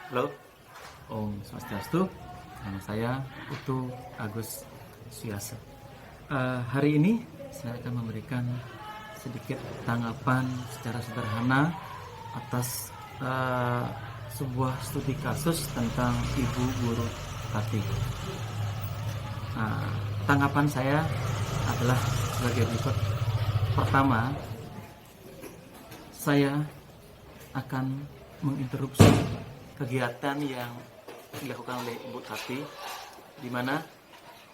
Halo, Om Swastiastu. Nama saya Utu Agus Suyaso. Hari ini saya akan memberikan sedikit tanggapan secara sederhana atas sebuah studi kasus tentang Ibu Guru Tati. Tanggapan saya adalah sebagai berikut. Pertama, saya akan menginterupsi kegiatan yang dilakukan oleh Ibu Tati, di mana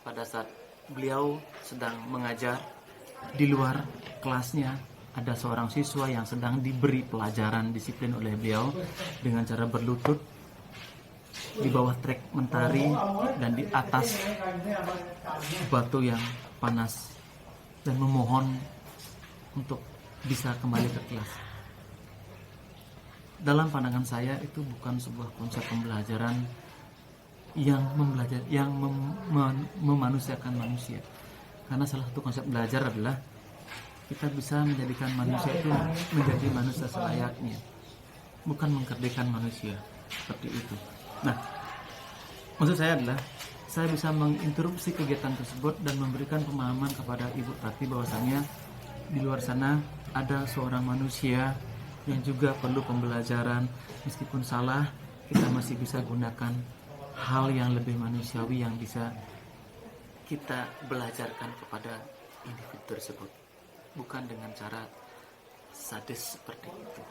pada saat beliau sedang mengajar di luar kelasnya ada seorang siswa yang sedang diberi pelajaran disiplin oleh beliau dengan cara berlutut di bawah trek mentari dan di atas batu yang panas dan memohon untuk bisa kembali ke kelas. Dalam pandangan saya itu bukan sebuah konsep pembelajaran yang memanusiakan manusia. Karena salah satu konsep belajar adalah kita bisa menjadikan manusia itu menjadi manusia selayaknya, bukan mengkerdilkan manusia seperti itu. Nah, maksud saya adalah saya bisa menginterupsi kegiatan tersebut dan memberikan pemahaman kepada Ibu Tati bahwasanya di luar sana ada seorang manusia yang juga perlu pembelajaran. Meskipun salah, kita masih bisa gunakan hal yang lebih manusiawi yang bisa kita belajarkan kepada individu tersebut, bukan dengan cara sadis seperti itu.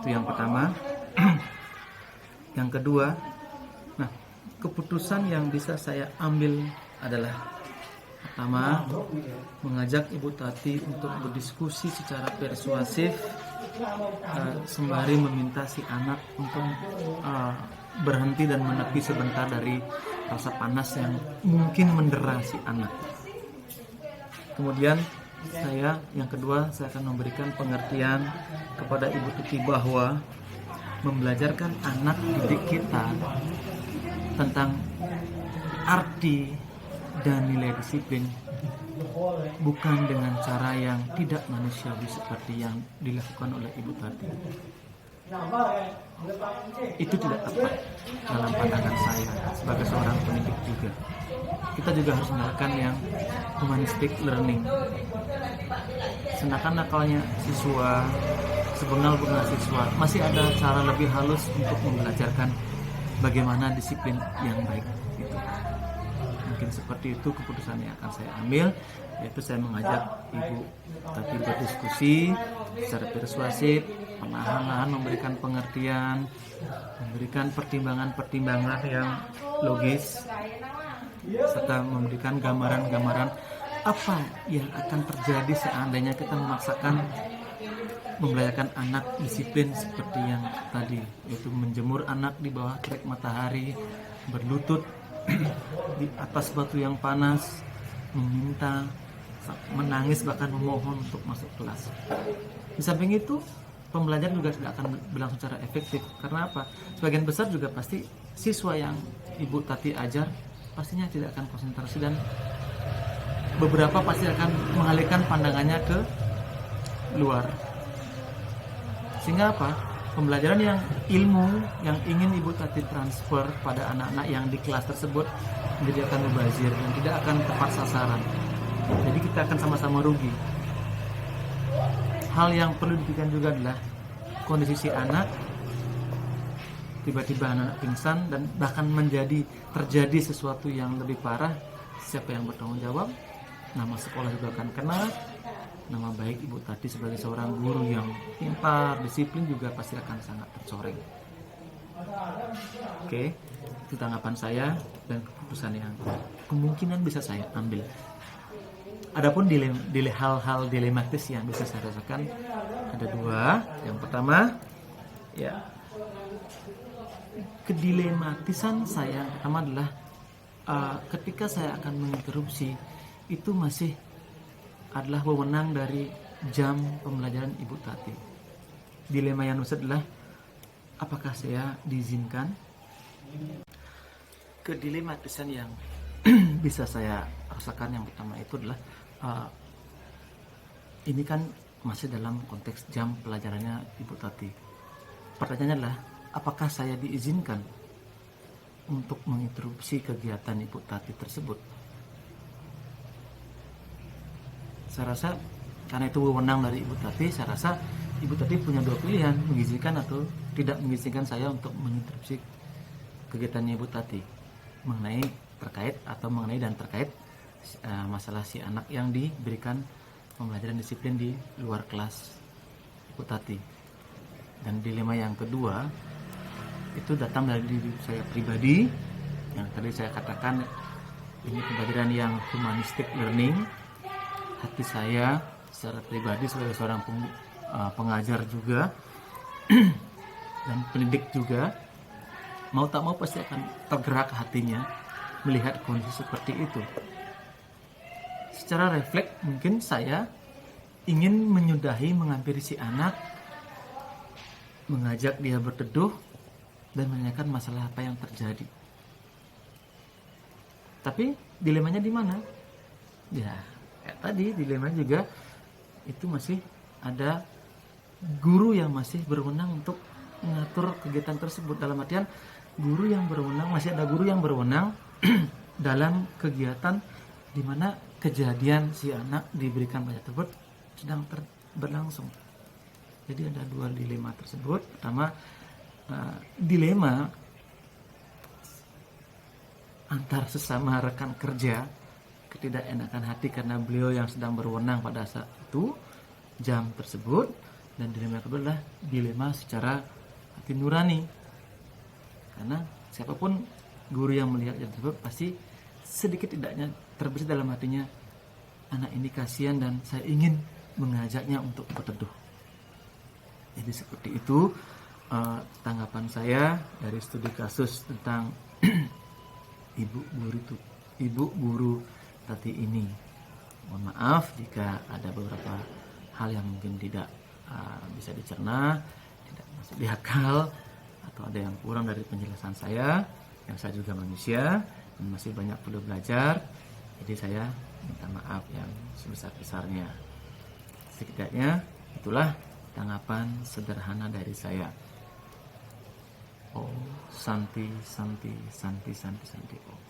Itu yang pertama. Yang kedua, keputusan yang bisa saya ambil adalah pertama, mengajak Ibu Tati untuk berdiskusi secara persuasif, sembari meminta si anak untuk berhenti dan menepi sebentar dari rasa panas yang mungkin mendera si anak. Kemudian yang kedua, saya akan memberikan pengertian kepada Ibu Tati bahwa membelajarkan anak didik kita tentang arti dan nilai disiplin bukan dengan cara yang tidak manusiawi seperti yang dilakukan oleh Ibu Tati. Itu tidak tepat dalam pandangan saya sebagai seorang pendidik juga. Kita juga harus melakukan yang humanistic learning. Senakan-nakalnya siswa, sebengal-bengal siswa, masih ada cara lebih halus untuk membelajarkan bagaimana disiplin yang baik itu. Mungkin seperti itu keputusan yang akan saya ambil, yaitu saya mengajak Ibu Tati berdiskusi secara persuasif, perlahan-lahan memberikan pengertian, memberikan pertimbangan-pertimbangan yang logis, serta memberikan gambaran-gambaran apa yang akan terjadi seandainya kita memaksakan membelajarkan anak disiplin seperti yang tadi, yaitu menjemur anak di bawah terik matahari, berlutut di atas batu yang panas, meminta, menangis, bahkan memohon untuk masuk kelas. Di samping itu, pembelajaran juga tidak akan berlangsung secara efektif. Karena apa? Sebagian besar juga pasti siswa yang Ibu Tati ajar pastinya tidak akan konsentrasi, dan beberapa pasti akan mengalihkan pandangannya ke luar. Sehingga apa? Pembelajaran yang ilmu yang ingin Ibu Tati transfer pada anak-anak yang di kelas tersebut menjadi akan mubazir dan tidak akan tepat sasaran. Jadi kita akan sama-sama rugi. Hal yang perlu dipikirkan juga adalah kondisi si anak, tiba-tiba anak pingsan dan bahkan terjadi sesuatu yang lebih parah. Siapa yang bertanggung jawab? Nama sekolah juga akan kena. Nama baik Ibu Tati sebagai seorang guru yang pintar, disiplin juga pasti akan sangat tercoreng. Oke, itu tanggapan saya dan keputusan yang kemungkinan bisa saya ambil. Adapun hal-hal dilematis yang bisa saya rasakan ada dua. Yang pertama, kedilematisan saya yang pertama adalah ketika saya akan menginterupsi, itu masih adalah wewenang dari jam pembelajaran Ibu Tati. Dilema yang adalah apakah saya diizinkan? Kedilematisan yang bisa saya rasakan yang pertama itu adalah ini kan masih dalam konteks jam pelajarannya Ibu Tati. Pertanyaannya adalah apakah saya diizinkan untuk menginterupsi kegiatan Ibu Tati tersebut? Saya rasa karena itu wewenang dari Ibu Tati, saya rasa Ibu Tati punya dua pilihan, mengizinkan atau tidak mengizinkan saya untuk menginterupsi kegiatannya Ibu Tati mengenai terkait masalah si anak yang diberikan pembelajaran disiplin di luar kelas Ibu Tati. Dan dilema yang kedua itu datang dari diri saya pribadi, yang tadi saya katakan ini pembelajaran yang humanistic learning. Hati saya secara pribadi sebagai seorang pengajar juga dan pendidik juga, mau tak mau pasti akan tergerak hatinya melihat kondisi seperti itu. Secara refleks mungkin saya ingin menyudahi, menghampiri si anak, mengajak dia berteduh dan menanyakan masalah apa yang terjadi. Tapi dilemanya di mana? Ya, kayak tadi dilema juga itu masih ada guru yang masih berwenang untuk mengatur kegiatan tersebut. Dalam artian masih ada guru yang berwenang dalam kegiatan di mana kejadian si anak diberikan belajar tersebut sedang berlangsung. Jadi ada dua dilema tersebut. Pertama, dilema antar sesama rekan kerja, ketidakenakan hati karena beliau yang sedang berwenang pada saat itu jam tersebut, dan dilema kedua adalah dilema secara hati nurani, karena siapapun guru yang melihat jam tersebut pasti sedikit tidaknya terbesit dalam hatinya, anak ini kasihan dan saya ingin mengajaknya untuk berteduh. Jadi seperti itu tanggapan saya dari studi kasus tentang ibu guru Tati ini. Mohon maaf jika ada beberapa hal yang mungkin tidak bisa dicerna, tidak masuk di akal, atau ada yang kurang dari penjelasan saya. Yang saya juga manusia dan masih banyak perlu belajar. Jadi saya minta maaf yang sebesar-besarnya. Setidaknya itulah tanggapan sederhana dari saya. Oh, Santi. Oh.